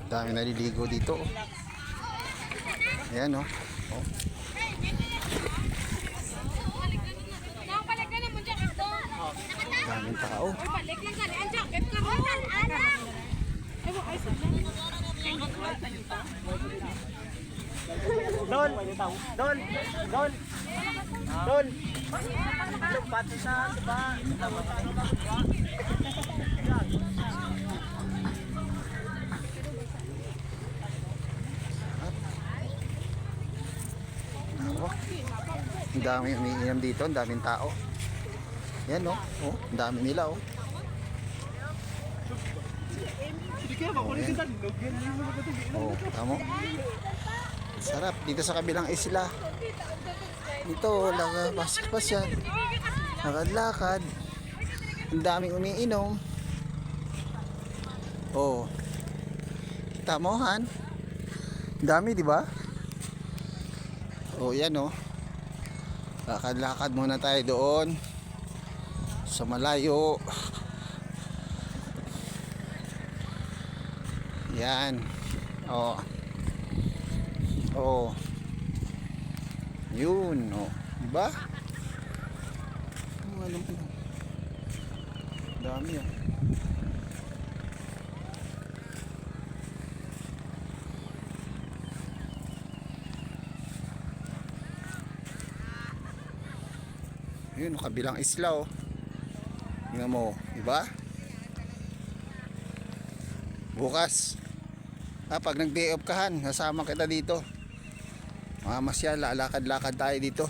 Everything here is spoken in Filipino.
Dami naliligo dito. Ayan oh. Oh. Daming tao. Don, Don, Don, Don. Lumpat sa ba? Ako. Ang dami umiinom dito, ang daming tao. Yan oh, oh, ang dami nila oh. Oh, tamo. Sarap dito sa kabilang isla. Dito, paspas yan. Lakad-lakad. Ang daming umiinom. Oh. Kita mo, Han? Ang dami, di ba? Oh, yan oh. Lakad-lakad muna tayo doon. Sa malayo. Yan. Oh. Oh. Yun, oh. Diba? Ano. Dami ah. Yun, kabilang isla oh. Tingnan mo, diba? Bukas pag nag-day off ka Han, kasama kita dito. Mamasyal, lalakad-lakad tayo dito.